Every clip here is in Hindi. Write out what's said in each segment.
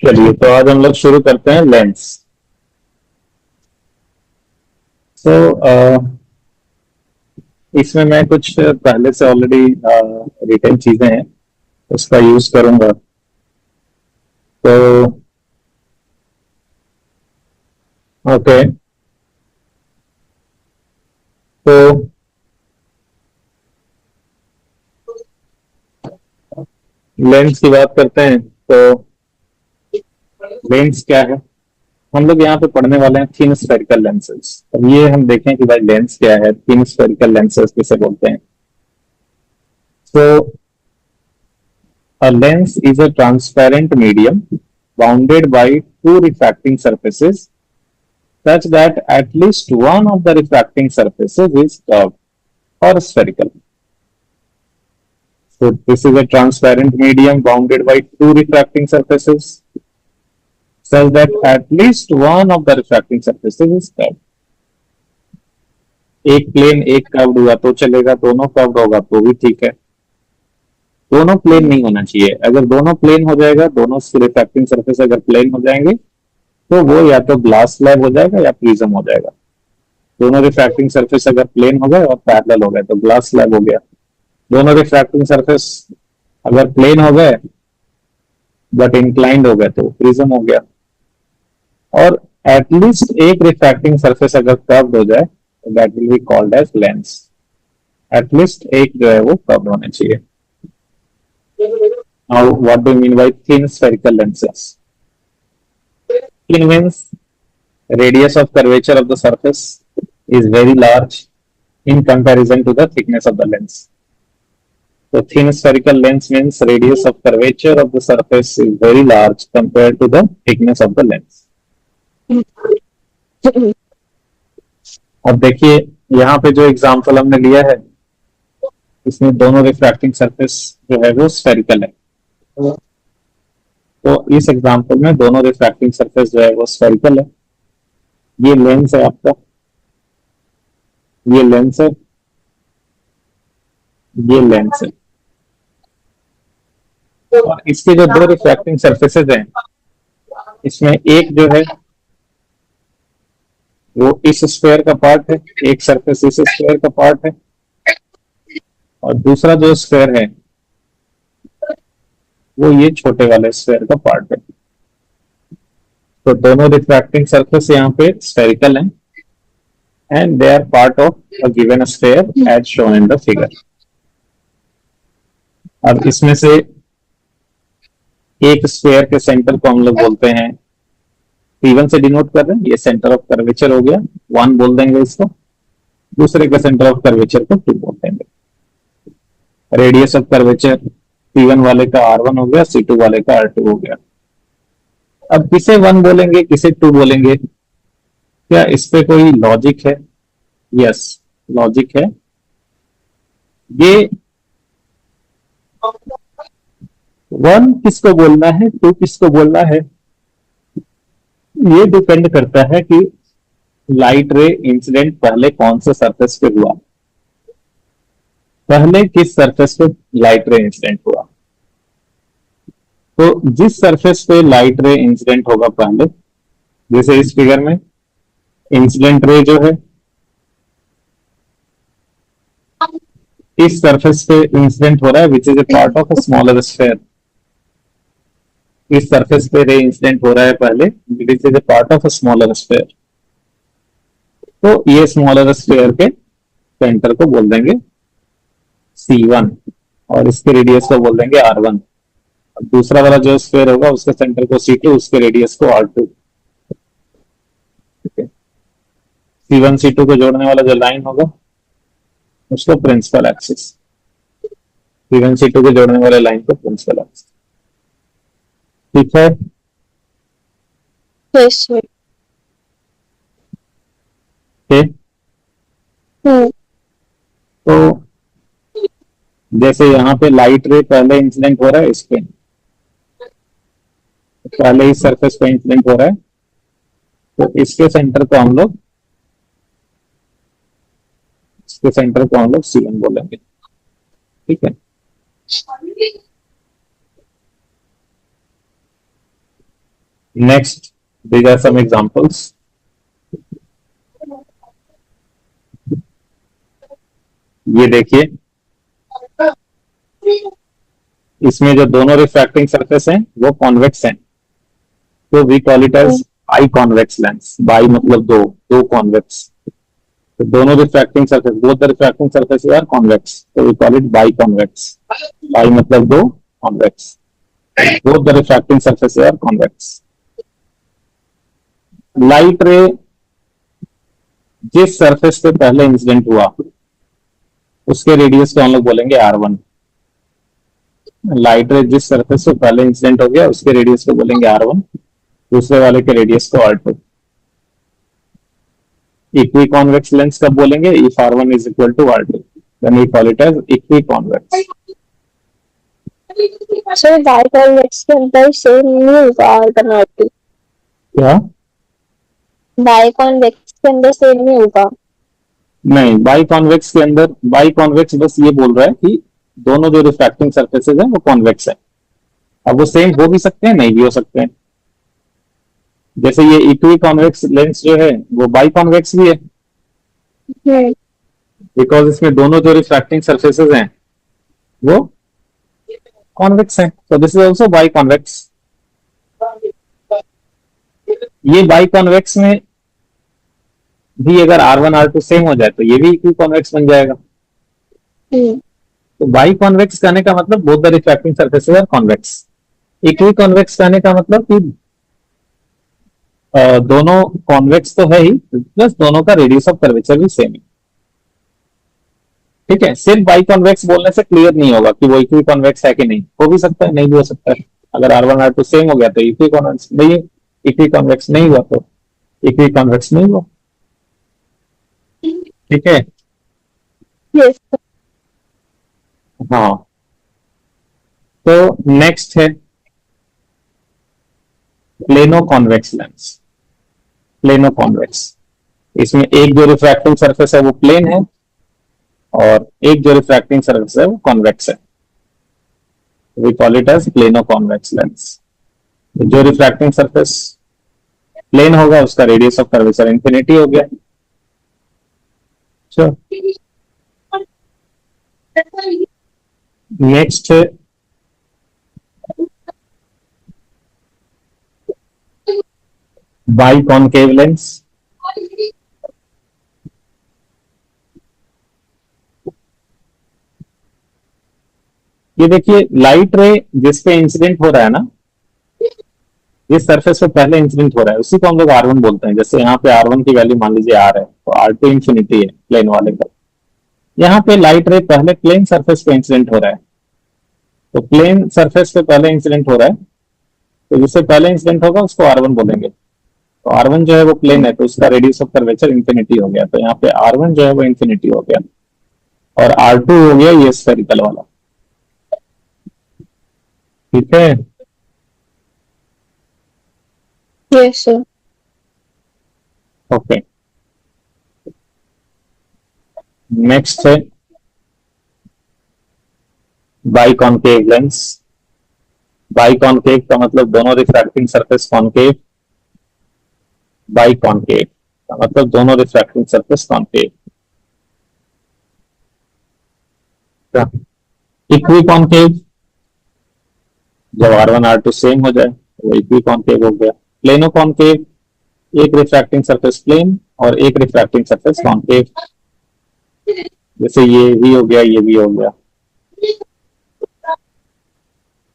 चलिए, तो आज हम लोग शुरू करते हैं लेंस। तो इसमें मैं कुछ पहले से ऑलरेडी रिटन चीजें हैं, उसका यूज करूंगा। तो ओके, तो लेंस की बात करते हैं। तो लेंस क्या है? हम लोग यहाँ पे पढ़ने वाले हैं थिन स्फेरिकल लेंसेज। अब ये हम देखें कि भाई लेंस क्या है, थिन स्फेरिकल लेंसेज किसे बोलते हैं। तो a lens is a transparent medium bounded by two refracting surfaces such that at least one of the refracting surfaces is curved or spherical. So this is a transparent medium bounded by two refracting surfaces such that at least one of the refracting surfaces is curved. एक प्लेन एक कर्व्ड हुआ तो चलेगा, दोनों कर्व्ड होगा तो भी ठीक है। दोनों प्लेन नहीं होना चाहिए। अगर दोनों प्लेन हो जाएगा, दोनों रिफ्रैक्टिंग सरफेस अगर प्लेन हो जाएंगे तो वो या तो ग्लास स्लैब हो जाएगा या प्रिज्म हो जाएगा। दोनों रिफ्रैक्टिंग सरफेस अगर प्लेन हो गए और पैरेलल हो गए तो ग्लास स्लैब हो गया। दोनों रिफ्रैक्टिंग सरफेस अगर प्लेन हो गए बट इंक्लाइंड हो गए तो प्रिज्म हो गया। और एटलीस्ट एक रिफ्रैक्टिंग सरफेस अगर कर्व्ड हो जाए तो that will be called as lens. At least एक जो है वो कर्व्ड होने चाहिए। Now what do mean by thin spherical lenses? Thin means radius of curvature of the surface is very large in comparison to the thickness of the lens. So thin spherical lens means radius of curvature of the surface is very large compared to the thickness of the lens. अब देखिए यहाँ पे जो एग्जाम्पल हमने लिया है इसमें दोनों रिफ्रैक्टिंग सरफेस जो है वो स्फेरिकल है। तो इस एग्जाम्पल में दोनों रिफ्रैक्टिंग सरफेस जो है वो स्फेरिकल है। ये लेंस है आपका, ये लेंस है, ये लेंस है। और इसके जो दो रिफ्रैक्टिंग सरफेसेज हैं इसमें एक जो है वो इस स्क्वायर का पार्ट है, एक सरफेस इस स्क्वायर का पार्ट है, और दूसरा जो स्क्वायर है वो ये छोटे वाले स्क्वायर का पार्ट है। तो दोनों रिफ्रैक्टिंग सरफेस यहाँ पे स्फेरिकल हैं and they are part of a given sphere as shown in the figure. अब इसमें से एक स्क्वायर के सेंटर को हम लोग बोलते हैं P1 से डिनोट कर रहे हैं, ये सेंटर ऑफ कर्वेचर हो गया, 1 बोल देंगे इसको। दूसरे के सेंटर ऑफ कर्वेचर को 2 बोल देंगे। रेडियस ऑफ कर्वेचर P1 वाले का R1 हो गया, C2 वाले का R2 हो गया। अब किसे 1 बोलेंगे, किसे 2 बोलेंगे? क्या इस पे कोई लॉजिक है? यस, लॉजिक है। ये 1 किसको बोलना है, 2 किसको बोलना है, ये डिपेंड करता है कि लाइट रे इंसिडेंट पहले कौन से सरफेस पे हुआ, पहले किस सरफेस पे लाइट रे इंसिडेंट हुआ। तो जिस सरफेस पे लाइट रे इंसिडेंट होगा पहले, जैसे इस फिगर में इंसिडेंट रे जो है इस सरफेस पे इंसिडेंट हो रहा है which is a part of a smaller sphere. इस सरफेस पे रे इंसिडेंट हो रहा है पहले which is a part of a smaller sphere. तो ये स्मॉलर स्फेयर के सेंटर को बोल देंगे C1 और इसके रेडियस को बोल देंगे R1। दूसरा वाला जो स्फेयर होगा उसके सेंटर को C2, उसके रेडियस को R2। C1 C2 को जोड़ने वाला जो लाइन होगा उसको प्रिंसिपल एक्सिस, C1 C2 को जोड़ने वाले लाइन को प्रिंसिपल एक्सिस। ठीक है? Yes sir. ठीक। तो जैसे यहाँ पे लाइट रे पहले इंसिडेंट हो रहा है इस पे, पहले इस सरफेस पे इंसिडेंट हो रहा है, तो इसके सेंटर को हम लोग C1 बोलेंगे। ठीक है? Next, these are some examples. ये देखिए, इसमें जो दोनों रिफ्रैक्टिंग सरफेस हैं वो कॉन्वेक्स हैं, तो we call it as bi convex lens. Bi मतलब दो, दो कॉन्वेक्स. तो दोनों refracting surface, both the refracting surface are convex, तो we call it bi convex. Bi मतलब दो, convex. Both the refracting surface are convex. Light ray जिस सरफेस पे पहले इंसिडेंट हुआ उसके रेडियस को हम लोग बोलेंगे R1. लाइट रे जिस सरफेस पे पहले इंसिडेंट हो गया उसके रेडियस को बोलेंगे R1, दूसरे वाले के रेडियस को R2. इक्वी कॉन्वेक्स लेंस कब बोलेंगे? If R1 is equal to R2, then we call it as equiconvex. Sir biconvex के अंदर सेम नहीं होगा R1 R2? क्या? बाइकॉन्वेक्स के अंदर सेम नहीं होगा? नहीं, बाई कॉन्वेक्स के अंदर, बाई कॉन्वेक्स बस ये बोल रहा है कि दोनों जो रिफ्रैक्टिंग सरफेसेस हैं वो कॉन्वेक्स है. अब वो सेम हो भी सकते हैं, नहीं भी हो सकते हैं. जैसे ये इक्वी कॉन्वेक्स लेंस जो है वो बाई कॉन्वेक्स भी है, बिकॉज इसमें दोनों जो रिफ्रैक्टिंग सरफेसेस हैं वो कॉन्वेक्स हैं. तो this is also by convex. ये बाई कॉन्वेक्स में भी अगर R1 R2 सेम हो जाए तो ये भी इक्वी कॉन्वेक्स बन जाएगा. तो बाई कॉन्वेक्स कहने का मतलब both the refracting surfaces are convex. Equi convex कहने का मतलब कि दोनों कॉन्वेक्स तो है ही, प्लस दोनों का रेडियस ऑफ कर्वेचर भी सेम है. ठीक है. सिर्फ बाई कॉन्वेक्स बोलने से क्लियर नहीं होगा कि वो इक्वी कॉन्वेक्स है कि नहीं. हो भी सकता है, नहीं भी हो सकता है. अगर R1 R2 सेम हो गया तो इक्वी कॉन्वेक्स, नहीं इक्वी कॉन्वेक्स नहीं हुआ तो इक्वी कॉन्वेक्स नहीं हुआ. ठीक है. यस. हाँ, तो नेक्स्ट है plano convex lens. Plano convex, इसमें एक जो रिफ्रैक्टिंग सरफेस है वो प्लेन है और एक जो रिफ्रैक्टिंग सरफेस है वो कॉन्वेक्स है. We call it as plano convex lens. जो रिफ्रैक्टिंग सरफेस प्लेन होगा उसका रेडियस ऑफ कर्वेचर इंफिनिटी हो गया. नेक्स्ट है बाई कॉन्केव लेंस. ये देखिए, लाइट रे जिस पे इंसिडेंट हो रहा है ना, जिस सरफेस पे पहले इंसिडेंट हो रहा है उसी को हम लोग R1 बोलते हैं. जैसे यहाँ पे R1 की वैल्यू मान लीजिए R है, तो R2 इंफिनिटी है प्लेन वाले का. यहाँ पे लाइट रे पहले प्लेन सरफेस पे इंसिडेंट हो रहा है, तो प्लेन सरफेस पे पहले इंसिडेंट हो रहा है, तो जिससे पहले इंसिडेंट होगा उसको R1 बोलेंगे. तो R1 जो है वो प्लेन है, तो उसका रेडियस ऑफ कर्वेचर इंफिनिटी हो गया. तो यहाँ पे R1 जो है वो इंफिनिटी हो गया और R2 हो गया ये स्फेरिकल वाला. ठीक है. Yes sir. ओके. नेक्स्ट है by concave lens. By concave का मतलब दोनों refracting surface concave. By concave का मतलब दोनों refracting surface concave. Equi concave, जब R1 R2 सेम हो जाए वो इक्वी कॉन्केव हो गया. प्लेनो कॉन्केव, एक रिफ्रैक्टिंग सरफेस प्लेन और एक रिफ्रैक्टिंग सरफेस कॉन्केव. जैसे ये भी हो गया, ये भी हो गया.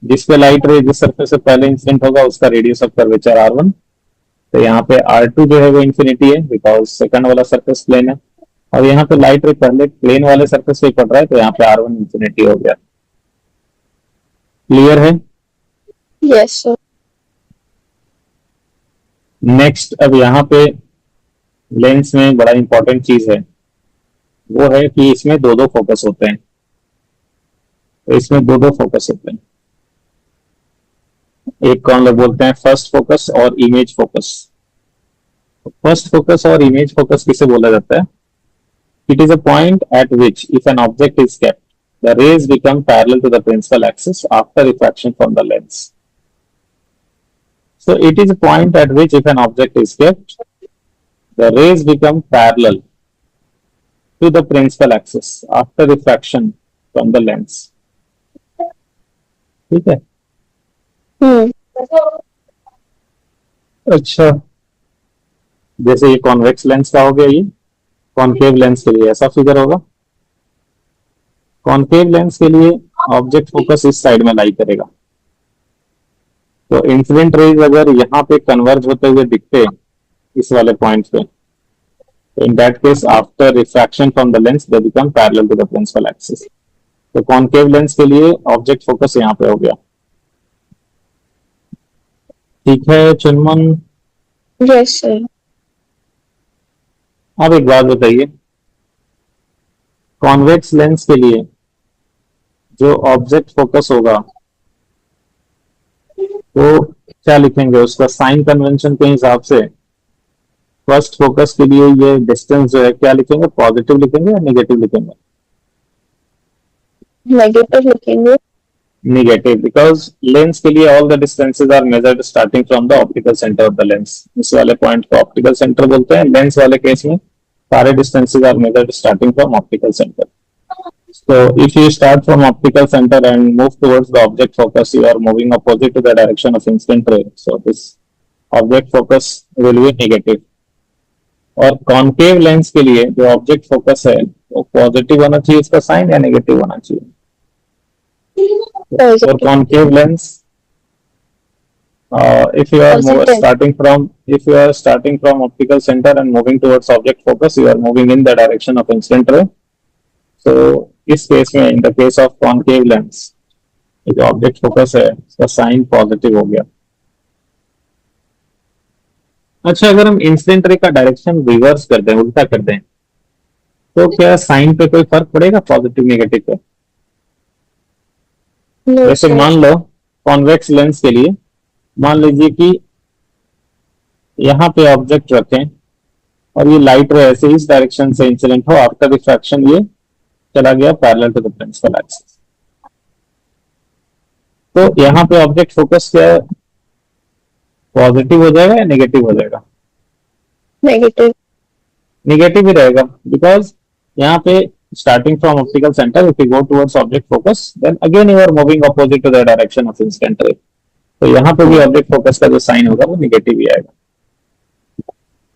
जिस पे लाइट रे जिस सरफेस से पहले इंसिडेंट होगा उसका रेडियस ऑफ कर्वेचर R1. तो यहाँ पे R2 जो है वो इंफिनिटी है बिकॉज सेकंड वाला सरफेस प्लेन है, और यहाँ पे लाइट रे पहले प्लेन वाले सरफेस पे पड़ रहा है, तो यहाँ पे R1 इंफिनिटी हो गया. क्लियर है? Yes sir. नेक्स्ट, अब यहाँ पे लेंस में बड़ा इंपॉर्टेंट चीज है, वो है कि इसमें दो दो फोकस होते हैं. तो इसमें दो दो फोकस होते हैं. एक को हम लोग बोलते हैं फर्स्ट फोकस और इमेज फोकस. फर्स्ट फोकस और इमेज फोकस किसे बोला जाता है? It is a point at which if an object is kept the rays become parallel to the principal axis after refraction from the lens. So it is a point at which if an object is kept, the rays become parallel to the principal axis after refraction from the lens. ठीक है. अच्छा, जैसे ये कॉन्वेक्स लेंस का हो गया, ये कॉनकेव लेंस के लिए ऐसा फिगर होगा. कॉनकेव लेंस के लिए ऑब्जेक्ट फोकस इस साइड में लाई करेगा. तो इंसिडेंट रेज अगर यहाँ पे कन्वर्ज होते हुए दिखते इस वाले पॉइंट पे, तो in that case after refraction from the lens they become parallel to the principal axis. तो कॉनकेव लेंस के लिए ऑब्जेक्ट फोकस यहाँ पे हो गया. ठीक है चुनमन. Yes sir. अब एक बात बताइए, कॉन्वेक्स लेंस के लिए जो ऑब्जेक्ट फोकस होगा वो क्या लिखेंगे? उसका साइन कन्वेंशन के हिसाब से फर्स्ट फोकस के लिए ये डिस्टेंस जो है क्या लिखेंगे? पॉजिटिव लिखेंगे या नेगेटिव लिखेंगे? नेगेटिव लिखेंगे. नेगेटिव, बिकॉज लेंस के लिए all the distances are measured starting from the optical centre of the lens. इस वाले पॉइंट को ऑप्टिकल सेंटर बोलते हैं. लेंस वाले केस में सारे distances are measured starting from optical centre. So if you start from optical center and move towards the object focus, you are moving opposite to the direction of incident ray. So this object focus will be negative. और कॉनकेव लेंस के लिए जो ऑब्जेक्ट फोकस है वो पॉजिटिव होना चाहिए इसका साइन या नेगेटिव होना चाहिए? For concave lens, if you are starting from optical center and moving towards object focus, you are moving in the direction of incident ray. So इस केस में, in the case of concave lens, जो ऑब्जेक्ट फोकस है उसका साइन पॉजिटिव हो गया. अच्छा, अगर हम इंसिडेंट रे का डायरेक्शन रिवर्स कर दें, उल्टा कर दें, तो क्या साइन पे कोई फर्क पड़ेगा पॉजिटिव नेगेटिव पे? जैसे मान लो कॉन्वेक्स लेंस के लिए मान लीजिए कि यहाँ पे ऑब्जेक्ट रखें और ये लाइट रे ऐसे इस डायरेक्शन से इंसिडेंट हो, आफ्टर रिफ्रैक्शन ये चला गया parallel to the principal axis. तो यहाँ पे ऑब्जेक्ट फोकस क्या है? पॉजिटिव हो जाएगा या नेगेटिव हो जाएगा? नेगेटिव. नेगेटिव ही रहेगा, बिकॉज यहाँ पे starting from optical centre if you go towards object focus then again you are moving opposite to the direction of incident ray. तो यहाँ पे भी ऑब्जेक्ट फोकस का जो साइन होगा वो नेगेटिव ही आएगा.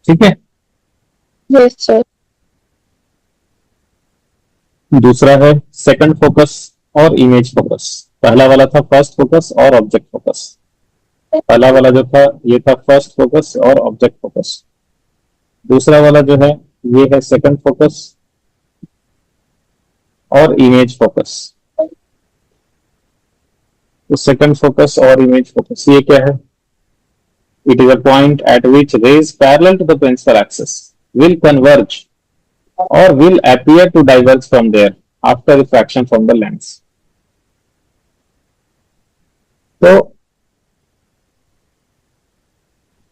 ठीक है. Yes sir. दूसरा है सेकंड फोकस और इमेज फोकस. पहला वाला था फर्स्ट फोकस और ऑब्जेक्ट फोकस. पहला वाला जो था ये था फर्स्ट फोकस और ऑब्जेक्ट फोकस. दूसरा वाला जो है ये है सेकंड फोकस और इमेज फोकस. तो सेकंड फोकस और इमेज फोकस ये क्या है? It is a point at which rays parallel to the principal axis will converge or will appear to diverge from there after refraction from the lens. तो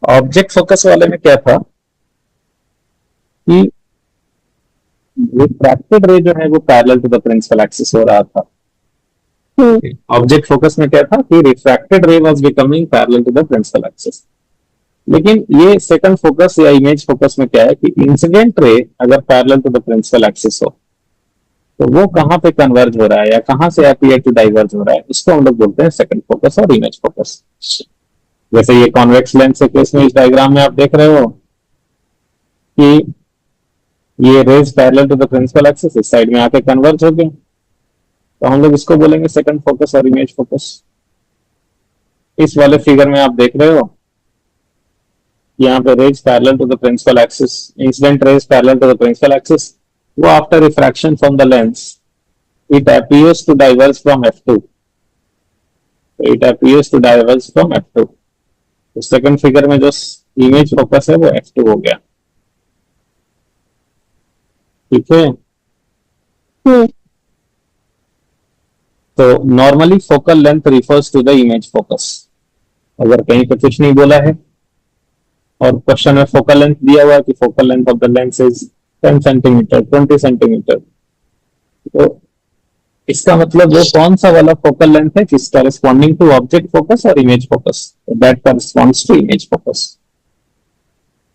ऑब्जेक्ट फोकस वाले में क्या था कि रिफ्रैक्टेड रे जो है वो parallel to the principal axis हो रहा था. ऑब्जेक्ट फोकस में क्या था कि refracted ray was becoming parallel to the principal axis. लेकिन ये सेकंड फोकस या इमेज फोकस में क्या है कि इंसिडेंट रे अगर parallel to the principal axis हो तो वो कहां पे कन्वर्ज हो रहा है या कहां से अपीयर टू डाइवर्ज हो रहा है, इसको हम लोग बोलते हैं सेकंड फोकस और इमेज फोकस. जैसे ये कॉन्वेक्स लेंस के केस में इस डायग्राम में आप देख रहे हो कि ये rays parallel to the principal axis इस साइड में आके कन्वर्ज हो गए, तो हम लोग इसको बोलेंगे सेकंड फोकस और इमेज फोकस. इस वाले फिगर में आप देख रहे हो यहाँ पे rays parallel to the principal axis, incident rays parallel to the principal axis, वो after refraction from the lens it appears to diverge from f2. It appears to diverge from f2. तो सेकंड फिगर में जो इमेज फोकस है वो f2 हो गया. ठीक है. तो normally focal length refers to the image focus. अगर कहीं पे कुछ नहीं बोला है और क्वेश्चन में फोकल लेंथ दिया हुआ है कि focal length of the lens is 10 centimetre 20 centimetre, तो इसका मतलब वो कौन सा वाला फोकल लेंथ है जिस कॉरेस्पॉन्डिंग टू ऑब्जेक्ट फोकस और image focus, that corresponds to image focus.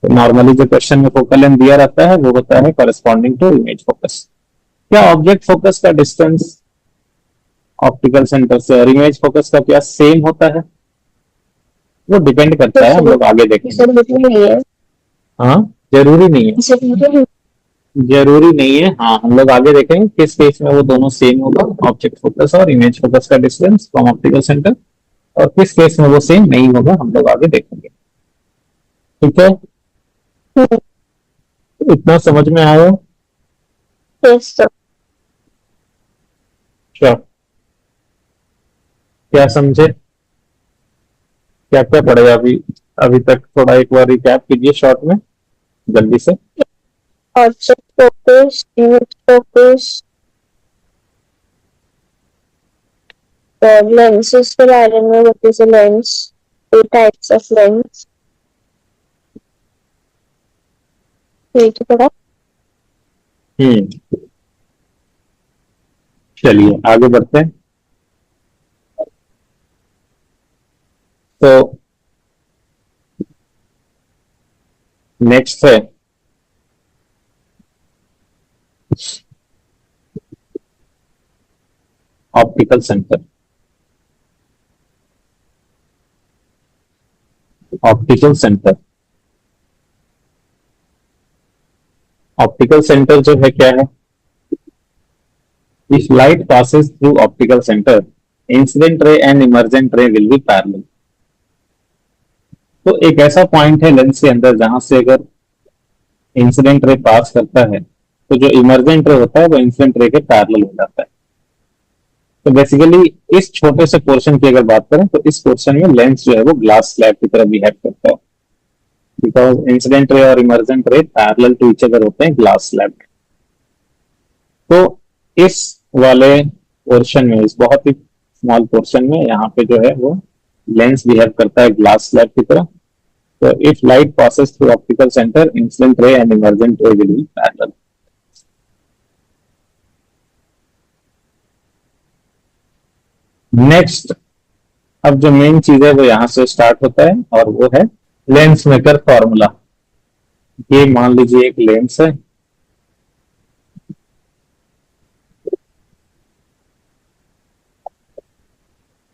तो नॉर्मली जो क्वेश्चन में फोकल लेंथ दिया रहता है वो होता है कॉरेस्पॉन्डिंग टू इमेज फोकस। क्या ऑब्जेक्ट फोकस का डिस्टेंस ऑप्टिकल सेंटर से और इमेज फोकस का क्या सेम होता है? वो डिपेंड करता है, हम लोग आगे देखेंगे। जरूरी नहीं है, हाँ, जरूरी नहीं है, जरूरी जरूरी नहीं है। हाँ, हम लोग आगे देखेंगे किस केस में वो दोनों सेम होगा, ऑब्जेक्ट फोकस और इमेज फोकस का डिस्टेंस फ्रॉम ऑप्टिकल सेंटर, और किस केस में वो सेम नहीं होगा हम लोग आगे देखेंगे। ठीक है, नहीं। इतना समझ में आया? Yes sir. क्या क्या समझे, क्या क्या पढ़े अभी अभी तक? थोड़ा एक बार रिकैप कीजिए शॉर्ट में, जल्दी से। Object focus, image focus, lenses के बारे में, what is a lens, two types of lens, यही तो पढ़ा। चलिए आगे बढ़ते हैं। तो नेक्स्ट है optical centre. Optical centre, optical centre जो है क्या है? If light passes through optical center, incident ray and emergent ray will be parallel। तो एक ऐसा पॉइंट है लेंस के अंदर जहां से अगर इंसिडेंट रे पास करता है तो जो इमर्जेंट रे होता है वो इंसिडेंट रे के पैरेलल हो जाता है। तो बेसिकली इस छोटे से पोर्शन की अगर बात करें तो इस पोर्शन में लेंस जो है वो ग्लास स्लैब की तरह बिहेव करता है, बिकॉज इंसिडेंट रे और इमर्जेंट रे पैरेलल टू ईच अदर होते हैं ग्लास स्लैब। तो इस वाले पोर्शन में, इस बहुत ही स्मॉल पोर्शन में यहाँ पे जो है वो लेंस बिहेव करता है ग्लास स्लैब की तरह। तो if light passes through optical center, incident ray and emergent ray will be parallel। Next, अब जो मेन चीज है वो यहां से स्टार्ट होता है और वो है लेंस मेकर फॉर्मूला। ये मान लीजिए एक लेंस है,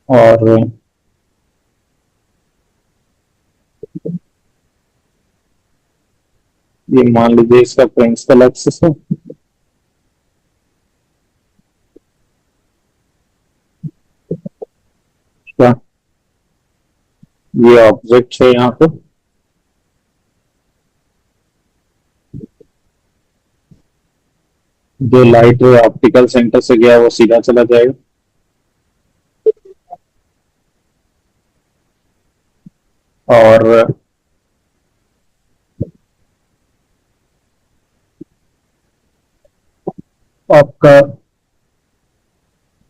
और ये मान लीजिए इसका प्रिंसिपल एक्सिस है, क्या ये ऑब्जेक्ट है यहाँ पे, जो लाइट ऑप्टिकल सेंटर से गया वो सीधा चला जाएगा, और आपका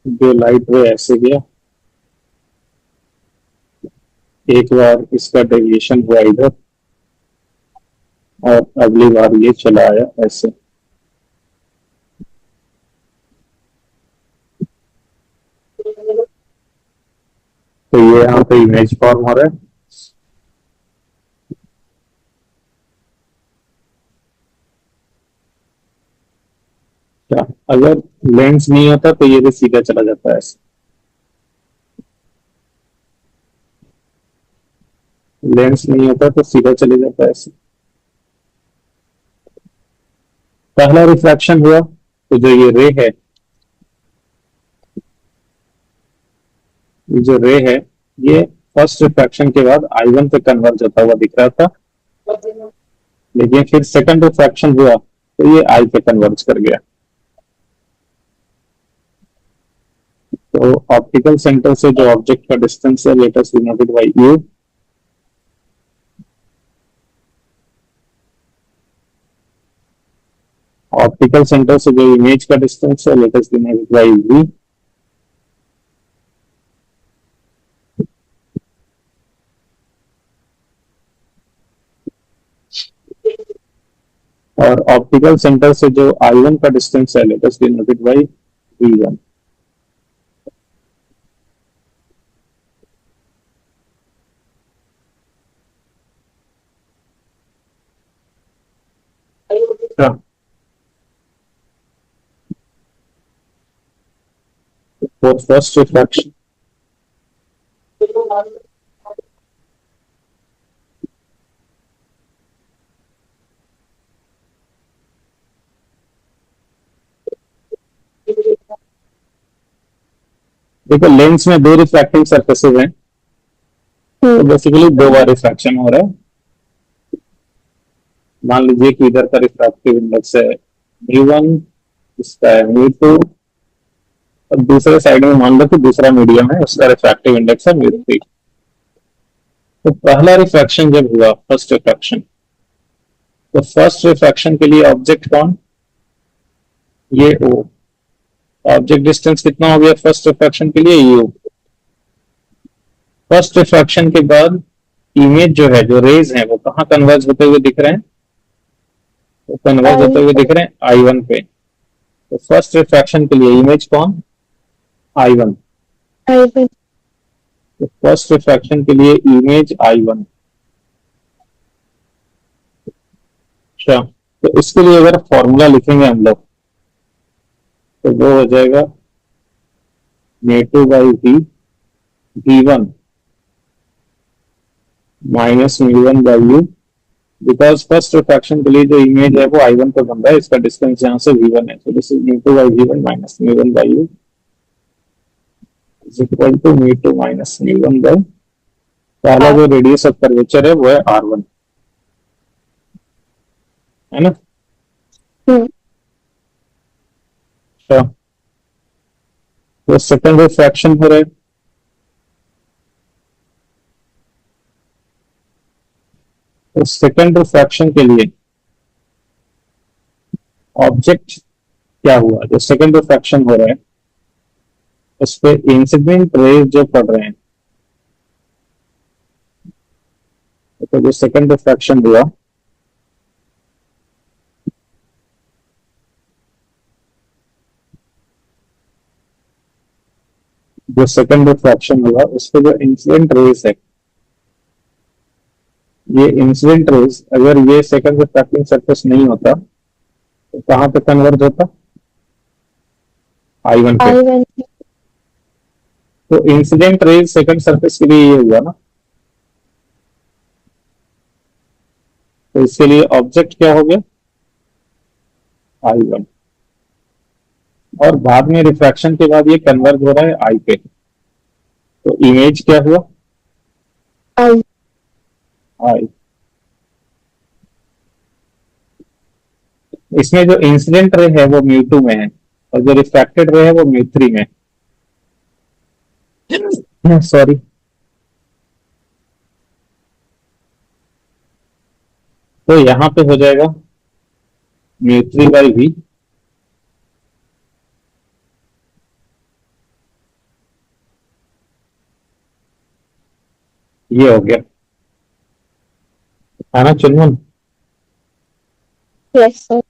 जो लाइट रे ऐसे गया, एक बार इसका डेविएशन हुआ इधर, और अगली बार ये चला आया ऐसे। तो ये यहाँ पे इमेज फॉर्म हो रहा है। क्या अगर लेंस नहीं होता तो ये भी सीधा चला जाता है ऐसे, लेंस नहीं होता तो सीधा चले जाता है ऐसे। पहला रिफ्रैक्शन हुआ तो जो ये रे है, ये जो रे है ये फर्स्ट रिफ्रैक्शन के बाद I1 पे कन्वर्ज होता हुआ दिख रहा था, लेकिन फिर सेकंड रिफ्रैक्शन हुआ तो ये आई पे कन्वर्ज कर गया। तो ऑप्टिकल सेंटर से जो ऑब्जेक्ट का डिस्टेंस है, let us denoted by u. Optical centre से जो इमेज का डिस्टेंस है, let us denoted by v. और ऑप्टिकल सेंटर से जो I1 का डिस्टेंस है, let us denoted by V1। for first refraction. देखो लेंस में दो रिफ्रैक्टिंग सरफेसेस हैं, तो बेसिकली दो बार रिफ्रैक्शन हो रहा है। मान लीजिए कि इधर का रिफ्रैक्टिव इंडेक्स है म्यू1, इसका है म्यू2, और दूसरे साइड में मान लो कि दूसरा मीडियम है, उसका रिफ्रैक्टिव इंडेक्स है म्यू3। तो पहला रिफ्रैक्शन जब हुआ, फर्स्ट रिफ्रैक्शन, तो फर्स्ट रिफ्रैक्शन के लिए ऑब्जेक्ट कौन, ये ओ। ऑब्जेक्ट डिस्टेंस कितना हो गया फर्स्ट रिफ्रैक्शन के लिए, यू। फर्स्ट रिफ्रैक्शन के बाद इमेज जो है, जो रेज है, वो कहाँ कन्वर्ज होते हुए दिख रहे हैं, वो कन्वर्ज होते हुए दिख रहे हैं आई1 पे। तो फर्स्ट रिफ्रैक्शन के लिए इमेज कौन, आई1। I1. तो फर्स्ट रिफ्रैक्शन के लिए इमेज आई1। अच्छा, तो इसके लिए अगर फॉर्मूला लिखेंगे हम लोग, तो वो हो जाएगा μ2/v v1 minus μ1/u, because first refraction के लिए जो इमेज है वो आई1 पे बन रहा है, इसका डिस्टेंस यहाँ से v1 है, तो this is μ2/v1 minus μ1/u is equal to μ2 minus μ1/, पहला जो रेडियस ऑफ कर्वेचर है वो है r1, है ना। अच्छा, तो सेकंड रिफ्रैक्शन हो रहा है, तो सेकंड रिफ्रैक्शन के लिए ऑब्जेक्ट क्या हुआ, जो सेकंड रिफ्रैक्शन हो रहा है उस पे इंसिडेंट रेज जो पड़ रहे हैं, तो जो सेकंड रिफ्रैक्शन हुआ, जो सेकंड रिफ्रैक्शन हुआ उस पे जो इंसिडेंट रेज है, ये इंसिडेंट रेज अगर ये सेकंड रिफ्रैक्टिंग सरफेस नहीं होता तो कहाँ पे कन्वर्ज होता, आई1 पे। I1. तो इंसिडेंट रेज सेकंड सरफेस के लिए ये हुआ ना, तो इसके लिए ऑब्जेक्ट क्या हो गया, आई1। और बाद में रिफ्रैक्शन के बाद ये कन्वर्ज हो रहा है आई पे, तो इमेज क्या हुआ, I. आई। इसमें जो इंसिडेंट रे है वो म्यू2 में है, और जो रिफ्रैक्टेड रे है वो म्यू3 में है, सॉरी। तो यहां पे हो जाएगा μ3/v ये हो गया, है ना चुनमुन। Yes, sir.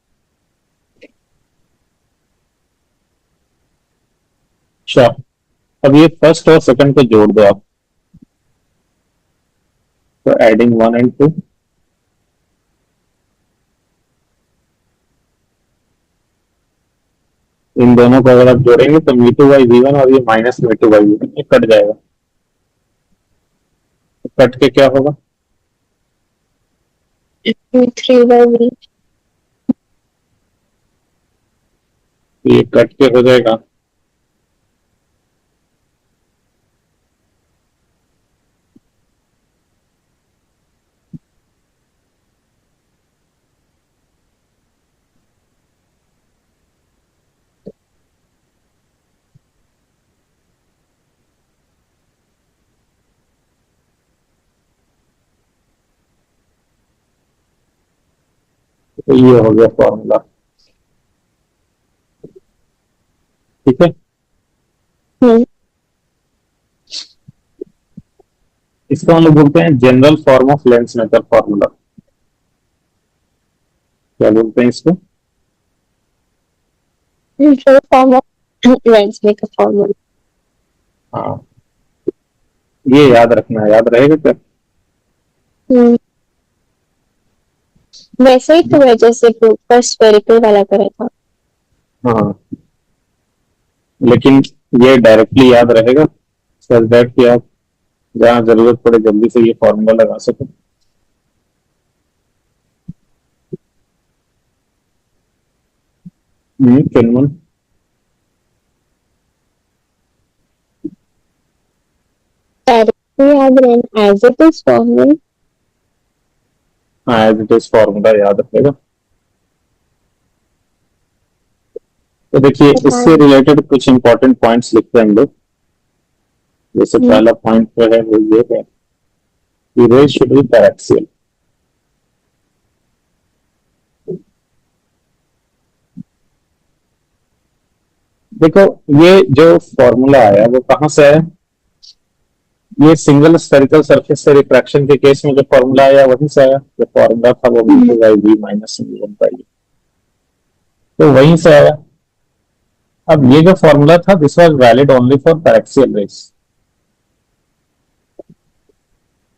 अच्छा, अब ये फर्स्ट और सेकंड को जोड़ दो आप, तो एडिंग 1 and 2, इन दोनों को अगर आप जोड़ेंगे तो μ2/v1 और ये माइनस μ2/v1 ये कट जाएगा, तो कट के क्या होगा, V3/v. तो ये कट के हो जाएगा तो ये हो गया फॉर्मूला, ठीक है। Hmm. इसको हम लोग बोलते हैं general form of lens method formula, क्या बोलते हैं इसको, Usual form of lens makeup formula. हाँ ये याद रखना है, याद रहेगा क्या, Hmm. वैसे ही तो है जैसे फर्स्ट स्फेरिकल वाला करा था। हाँ लेकिन ये डायरेक्टली याद रहेगा, सच दैट कि आप जहाँ जरूरत पड़े जल्दी से ये फॉर्मूला लगा सको। चिन्मन, Directly याद रहेगा as it is formula. हाँ एज इट इज फॉर्मूला याद रखेगा। तो देखिए इससे रिलेटेड कुछ इंपॉर्टेंट पॉइंट्स लिखते हैं हम लोग। जैसे पहला पॉइंट जो है वो ये है कि रेज शुड बी पैरेक्सियल। देखो ये जो फॉर्मूला आया वो कहाँ से आया? ये सिंगल स्फेरिकल सरफेस से रिफ्रैक्शन के केस में जो फॉर्मूला आया वहीं से आया। जो फॉर्मूला था वो v माइनस म्यू तो वहीं से आया। अब ये जो फॉर्मूला था this was valid only for paraxial rays.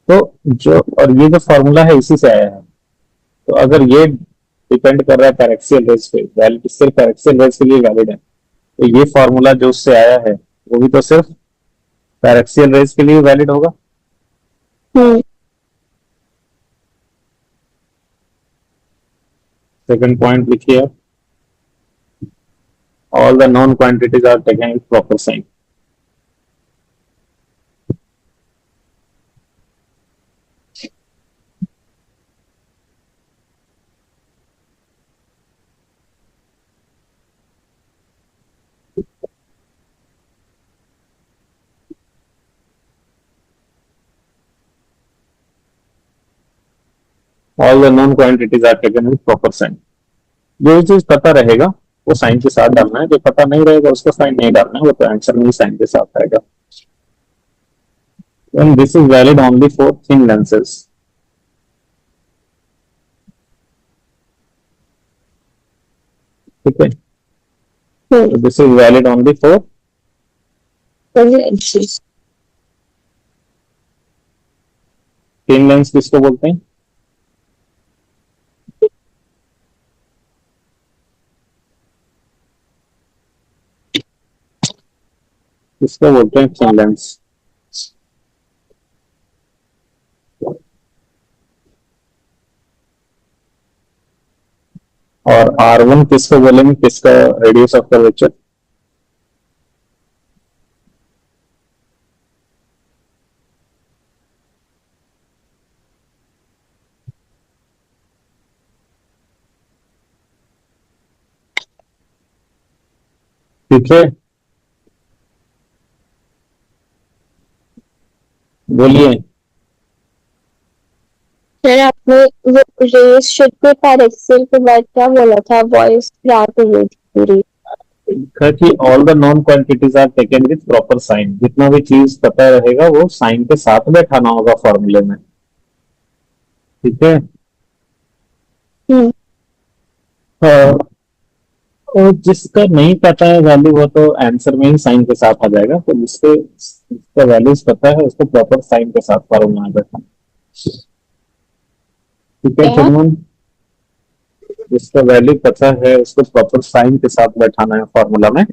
तो जो और ये जो फॉर्मूला है इसी से आया है। तो अगर ये डिपेंड कर रहा है पैरेक्सियल रेस पे, वैलिड सिर्फ पैरेक्सियल रेस के लिए वैलिड है, तो ये फॉर्मूला जो उससे आया है वो भी तो सिर्फ पैरेक्सियल रेस के लिए वैलिड होगा। सेकंड पॉइंट लिखिए आप, all the known quantities are taken with proper sign. All the known quantities are taken with proper sign. जो चीज पता रहेगा वो साइन के साथ डालना है, जो पता नहीं रहेगा उसको साइन नहीं डालना है, वो तो आंसर में ही साइन के साथ आएगा। And this is valid only for thin lenses. ठीक है, so this is valid only for thin lens। किसको बोलते हैं? किसको बोलते हैं थिन लेंस? और R1 किसको बोलेंगे, किसका रेडियस ऑफ कर्वेचर? ठीक है, बोलिए। सर आपने वो रेस शुड बी पैरेक्सियल के बाद क्या बोला था? वॉइस क्रैक हो गई थी पूरी। कि all the known quantities are taken with proper sign. जितना भी चीज पता रहेगा वो साइन के साथ बैठाना होगा फॉर्मूले में। ठीक है, और जिसका नहीं पता है वैल्यू वो तो आंसर में ही साइन के साथ आ जाएगा। तो जिसका वैल्यूज पता है उसको प्रॉपर साइन के साथ फॉर्मूला में बैठाना। ठीक है चिन्मन, जिसका वैल्यू पता है उसको प्रॉपर साइन के साथ बैठाना है फॉर्मूला में।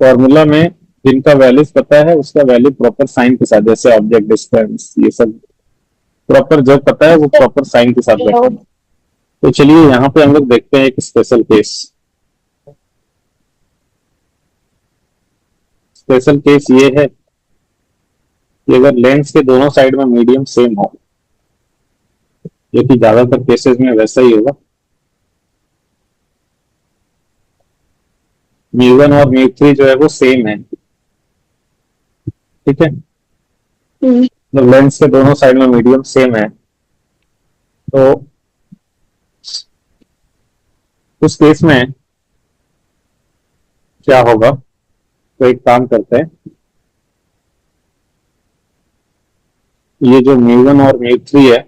फॉर्मूला में जिनका वैल्यूज पता है उसका वैल्यू प्रॉपर साइन के साथ, जैसे ऑब्जेक्ट डिस्टेंस, ये सब प्रॉपर जो पता है वो प्रॉपर साइन के साथ बैठाना। तो चलिए यहाँ पे हम लोग देखते हैं एक स्पेशल केस। स्पेशल केस ये है कि अगर लेंस के दोनों साइड में मीडियम सेम हो, जो कि ज्यादातर केसेस में वैसा ही होगा, म्यू1 और म्यू3 जो है वो सेम है। ठीक है, जब लेंस के दोनों साइड में मीडियम सेम है तो उस केस में क्या होगा? तो एक काम करते हैं, ये जो म्यू1 और म्यू3 है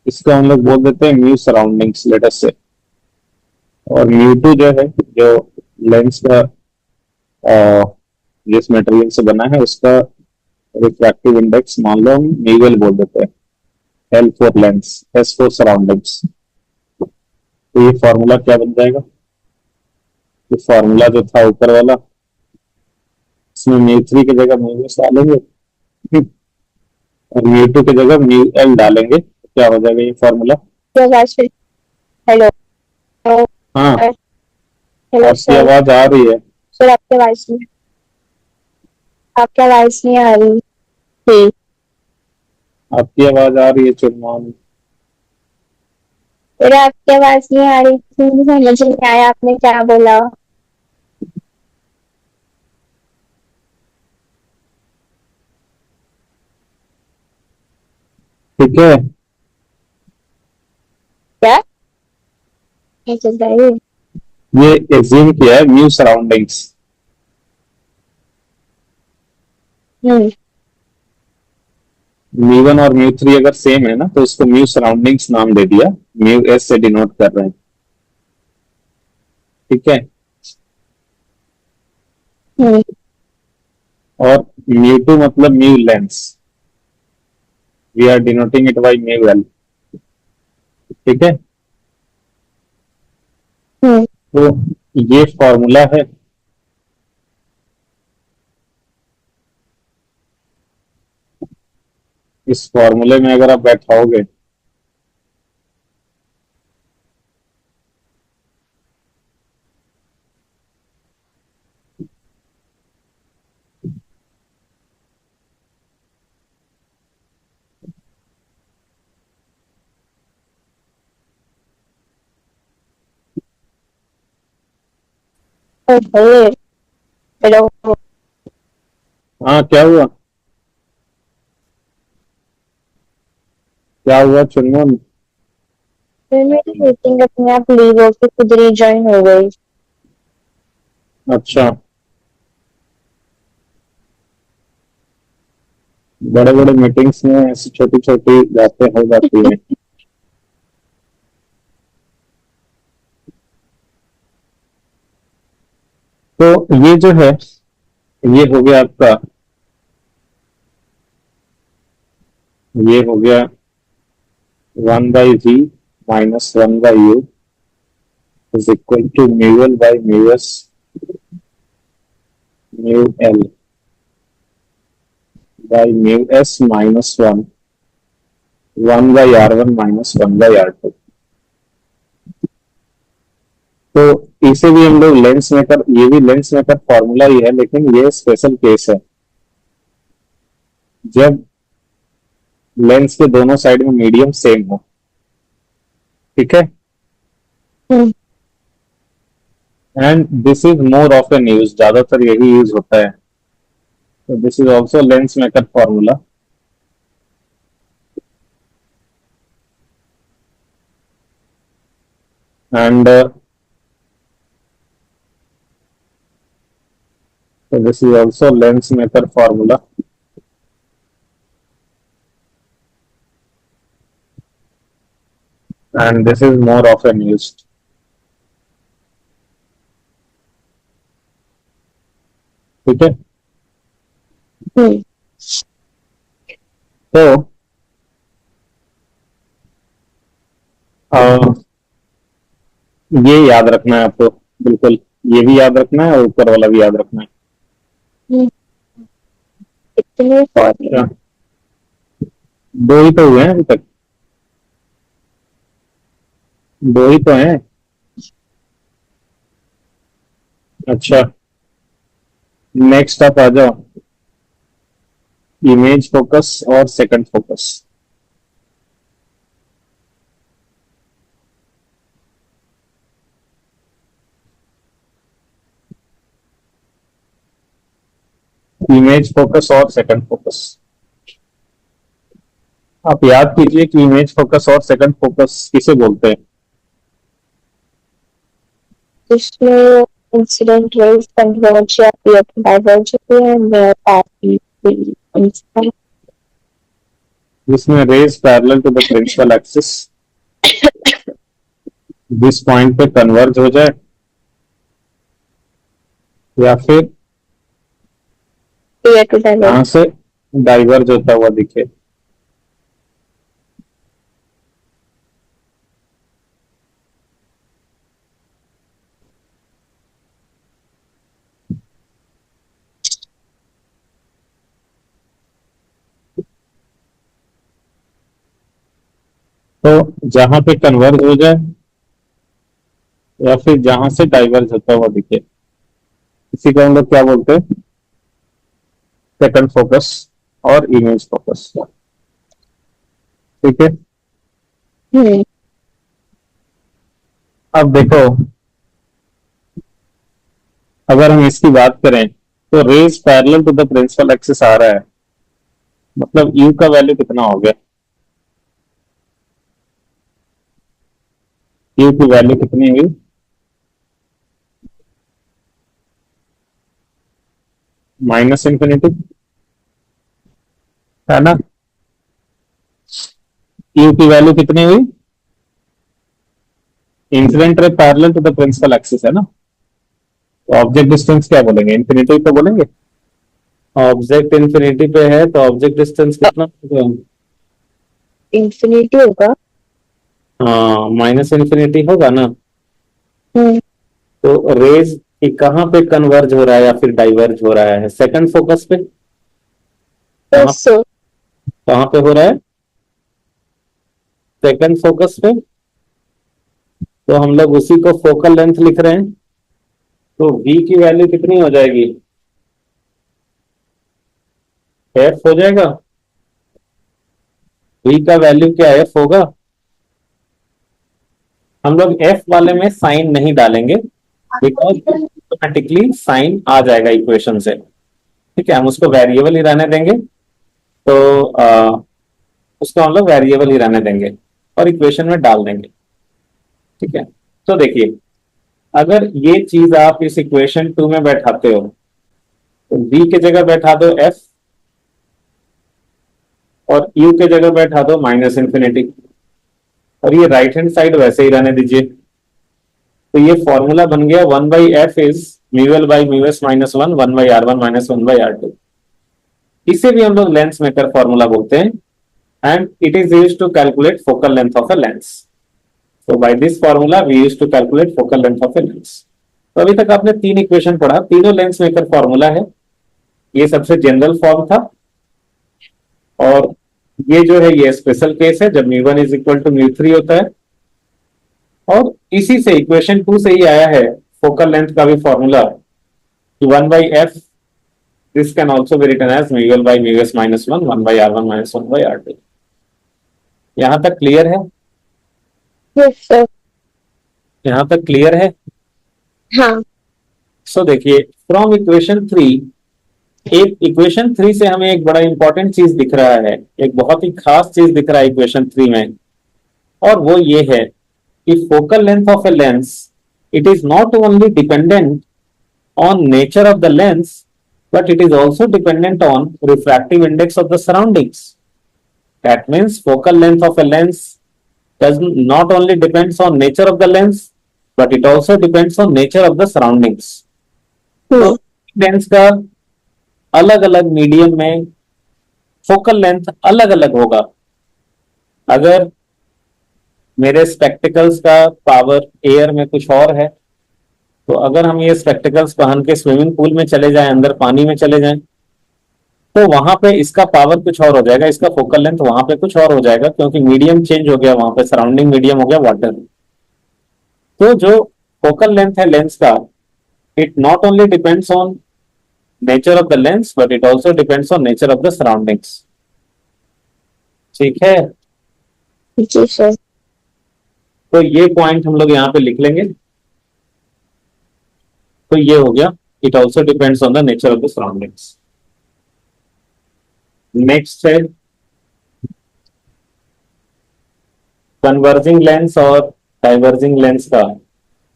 इसको हम लोग बोल देते हैं म्यू सराउंडिंग्स लेटर से। और म्यू2 जो है, जो लेंस का जिस मटेरियल से बना है उसका रिफ्रैक्टिव इंडेक्स मान लो हम म्यू एल बोल देते हैं। L for Lenz, S for surroundings. तो ये फॉर्मूला क्या बन जाएगा? ये फॉर्मूला जो था ऊपर वाला, इसमें म्यू 3 की जगह म्यू एस डालेंगे और म्यू 2 की जगह म्यू एल डालेंगे, तो क्या हो जाएगा ये formula? your voice will- hello हाँ, हेलो आपकी सर। आवाज आ रही है। सर आपकी आवाज नहीं आ रही थी। आपकी आवाज आ रही है चुनमोहन। सर आपकी आवाज नहीं आ रही थी, मुझे समझ नहीं आया आपने क्या बोला। ठीक है, क्या ये चल रहा है? ये एज्यूम किया है म्यू सराउंडिंग्स। हम्म। म्यू 1 और म्यू 3 अगर सेम है ना, तो उसको म्यू सराउंडिंग्स नाम दे दिया, म्यू एस से डिनोट कर रहे हैं। ठीक है, हम्म। और म्यू 2 मतलब mu lens, we are denoting it by mu L. ठीक है, हम्म। तो ये फॉर्मूला है। इस फॉर्मूले में अगर आप बैठाओगे ओके। हेलो। हाँ, क्या हुआ? क्या हुआ चुनमोहन? फिर मेरी मीटिंग अपने आप लीव होके खुद रिज्वाइन हो गई। अच्छा, बड़े बड़े मीटिंग्स में ऐसी छोटी छोटी बातें हो जाती हैं। तो ये जो है, ये हो गया आपका, ये हो गया 1/v minus 1/u is equal to mu L by mu S mu L by mu S minus 1/r1 minus 1/r2। तो इसे भी हम लोग लेंस मेकर, ये भी लेंस मेकर फॉर्मूला ही है, लेकिन ये स्पेशल केस है जब लेंस के दोनों साइड में मीडियम सेम हो। ठीक है, हम्म। And this is more often use, ज्यादातर यही यूज होता है। तो this is also lens maker formula. And this is also lens maker formula. And this is more often used. ठीक है, हम्म। तो ये याद रखना है आपको, बिल्कुल। ये भी याद रखना है और ऊपर वाला भी याद रखना है। हम्म। इतने फॉर्मूले। अच्छा, दो ही तो हुए हैं अभी तक, दो ही तो हैं। अच्छा, नेक्स्ट आप आ जाओ, इमेज फोकस और सेकंड फोकस। इमेज फोकस और सेकंड फोकस, आप याद कीजिए कि इमेज फोकस और सेकंड फोकस किसे बोलते हैं? जिसमें इंसिडेंट रेज कन्वर्ज या फिर डाइवर्ज होते हैं, मैं पास इंसिडेंट। जिसमें rays parallel to the principal axis जिस पॉइंट पे कन्वर्ज हो जाए या फिर क्लियर टू डाइवर्ज। यहां से डाइवर्ज होता हुआ दिखे। तो जहां पे कन्वर्ज हो जाए या फिर जहां से डाइवर्ज होता हुआ दिखे, इसी को हम लोग क्या बोलते हैं, सेकंड फोकस और इमेज फोकस। ठीक है। हम्म। अब देखो, अगर हम इसकी बात करें तो rays parallel to the principal axis आ रहा है, मतलब यू का वैल्यू कितना हो गया, यू की वैल्यू कितनी हुई, माइनस इंफिनिटी, है ना। यू की वैल्यू कितनी हुई, incident ray parallel to the principal axis है ना, तो ऑब्जेक्ट डिस्टेंस क्या बोलेंगे, इंफिनिटी तो बोलेंगे। ऑब्जेक्ट इंफिनिटी पे है तो ऑब्जेक्ट डिस्टेंस कितना होगा, इंफिनिटी होगा। हाँ माइनस इंफिनिटी होगा ना। हम्म। तो रेज कहाँ पे कन्वर्ज हो रहा है या फिर डाइवर्ज हो रहा है, सेकंड फोकस पे, कहाँ यस सर। कहाँ पे हो रहा है, सेकंड फोकस पे। तो हम लोग उसी को फोकल लेंथ लिख रहे हैं, तो v की वैल्यू कितनी हो जाएगी, f हो जाएगा। v का वैल्यू क्या f होगा, हम लोग f वाले में साइन नहीं डालेंगे, बिकॉज ऑटोमेटिकली साइन आ जाएगा इक्वेशन से। ठीक है, हम उसको वेरिएबल ही रहने देंगे। तो उसको हम लोग वेरिएबल ही रहने देंगे और इक्वेशन में डाल देंगे। ठीक है, तो देखिए, अगर ये चीज आप इस इक्वेशन 2 में बैठाते हो तो v के जगह बैठा दो f और u के जगह बैठा दो माइनस इंफिनिटी, और ये राइट हैंड साइड वैसे ही रहने दीजिए। तो ये फॉर्मूला बन गया 1/f is mu l by mu S minus one, 1/r1 minus 1/r2। इसे भी हम लोग लेंस मेकर फॉर्मूला बोलते हैं, and it is used to calculate focal length of a lens. So by this formula we used to calculate focal length of a lens. तो अभी तक आपने तीन इक्वेशन पढ़ा, तीनों लेंस मेकर फॉर्मूला है। ये सबसे जनरल फॉर्म था, और ये जो है ये स्पेशल केस है जब mu one is equal to mu three होता है। और इसी से इक्वेशन 2 से ही आया है फोकल लेंथ का भी formula, 1/f this can also be written as mu l by mu S minus one, 1/r1 minus 1/r2। यहां तक क्लियर है, यस सर। यहां तक क्लियर है। हाँ। सो देखिए, फ्रॉम इक्वेशन 3, एक इक्वेशन 3 से हमें एक बड़ा इंपॉर्टेंट चीज दिख रहा है, एक बहुत ही खास चीज दिख रहा है इक्वेशन 3 में, और वो ये है कि focal length of a lens, it is not only dependent on nature of the lens, but it is also dependent on refractive index of the surroundings. That means focal length of a lens does not only depends on nature of the lens, but it also depends on nature of the surroundings. तो लेंस का अलग अलग मीडियम में फोकल लेंथ अलग अलग होगा। अगर मेरे स्पेक्टिकल्स का पावर एयर में कुछ और है, तो अगर हम ये स्पेक्टिकल्स पहन के स्विमिंग पूल में चले जाएं, अंदर पानी में चले जाएं, तो वहां पे इसका पावर कुछ और हो जाएगा, इसका फोकल लेंथ वहां पे कुछ और हो जाएगा, क्योंकि मीडियम चेंज हो गया, वहां पे सराउंडिंग मीडियम हो गया वाटर। तो जो फोकल लेंथ है लेंस का, it not only depends on nature of the lens, but it also depends on nature of the surroundings. ठीक है, जी सर। तो ये पॉइंट हम लोग यहाँ पे लिख लेंगे। तो ये हो गया, it also depends on the nature of the surroundings. Next है कन्वर्जिंग लेंस और डाइवर्जिंग लेंस का।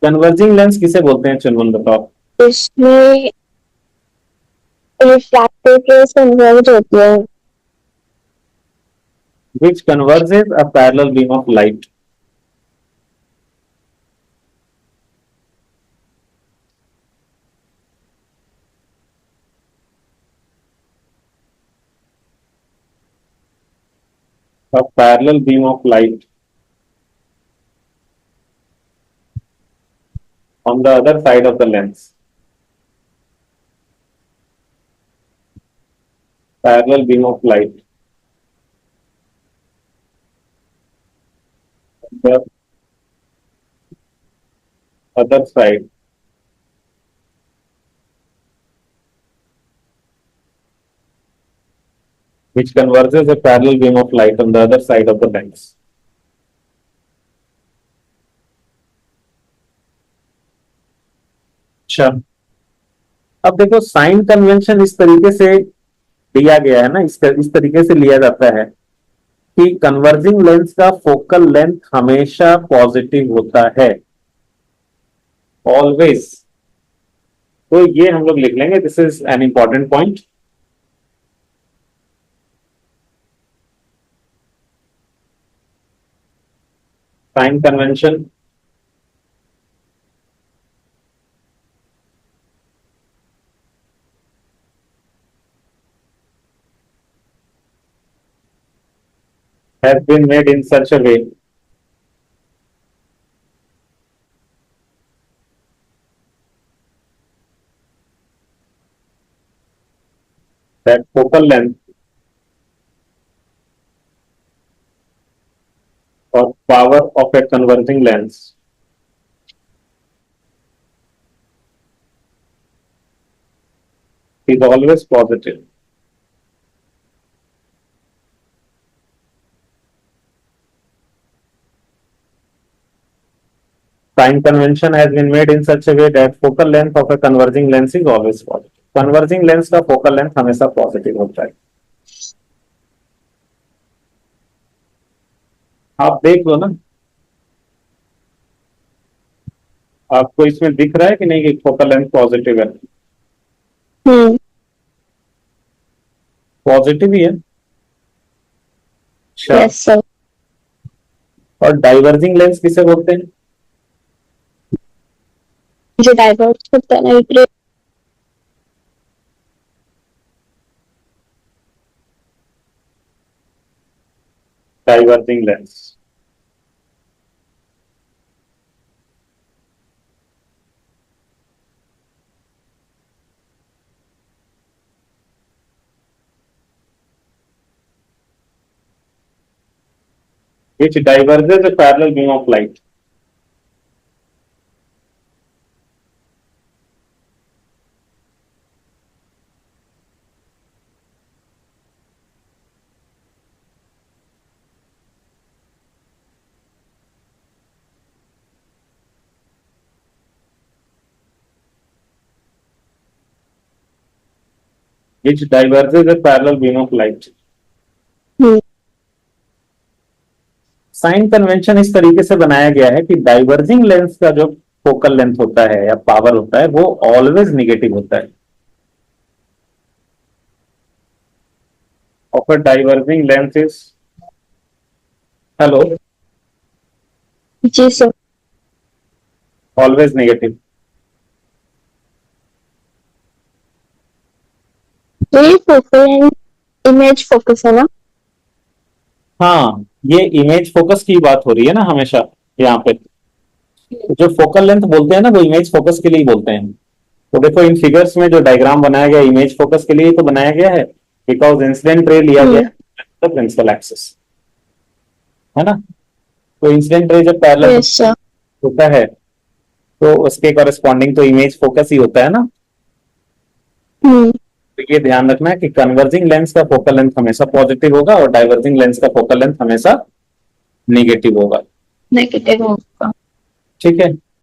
कन्वर्जिंग लेंस किसे बोलते हैं, चुनमुन बताओ। इसमें रिफ्रैक्टिव रेज कन्वर्ज होती है। Which converges a parallel beam of light. A parallel beam of light on the other side of the lens. Parallel beam of light other side, which converges a parallel beam of light on the other side of the lens. अच्छा, अब देखो साइन कन्वेंशन इस तरीके से दिया गया है ना, इस तरीके से लिया जाता है कि कन्वर्जिंग लेंस का फोकल लेंथ हमेशा पॉजिटिव होता है, ऑलवेज। तो ये हम लोग लिख लेंगे, this is an important point. Sign convention has been made in such a way that focal length or power of a converging lens is always positive. Sign convention has been made in such a way that focal length of a converging lens is always positive. Converging lens का focal length हमेशा positive होता है। आप देख लो ना, आपको इसमें दिख रहा है कि नहीं कि फोकल लेंथ पॉजिटिव है? पॉजिटिव ही है। अच्छा, Yes, sir. और डाइवर्जिंग लेंस किसे बोलते हैं? जो डाइवर्स होता है ना, एक diverging lens. which diverges a parallel beam of light. Which diverges a parallel beam of light. Sign convention इस तरीके से बनाया गया है कि डाइवर्जिंग लेंस का जो फोकल लेंथ होता है या पावर होता है वो ऑलवेज निगेटिव होता है। Of a diverging lens is, hello, जी सर, ऑलवेज नेगेटिव। तो ये फोकल इमेज फोकस है ना? हाँ, ये इमेज फोकस की बात हो रही है ना हमेशा यहाँ पे। जो फोकल लेंथ बोलते हैं ना वो इमेज फोकस के लिए ही बोलते हैं। तो देखो इन फिगर्स में जो डायग्राम बनाया गया इमेज फोकस के लिए तो बनाया गया है, बिकॉज इंसिडेंट रे लिया गया है प्रिंसिपल एक्सिस, है ना। तो इंसिडेंट रे जब पैरेलल यस सर। होता है तो उसके कॉरेस्पॉन्डिंग तो इमेज फोकस ही होता है ना। तो ये ध्यान रखना है कि कन्वर्जिंग लेंस का फोकल लेंथ हमेशा पॉजिटिव होगा और डाइवर्जिंग लेंस का फोकल लेंथ हमेशा नेगेटिव होगा। नेगेटिव होगा। ठीक है,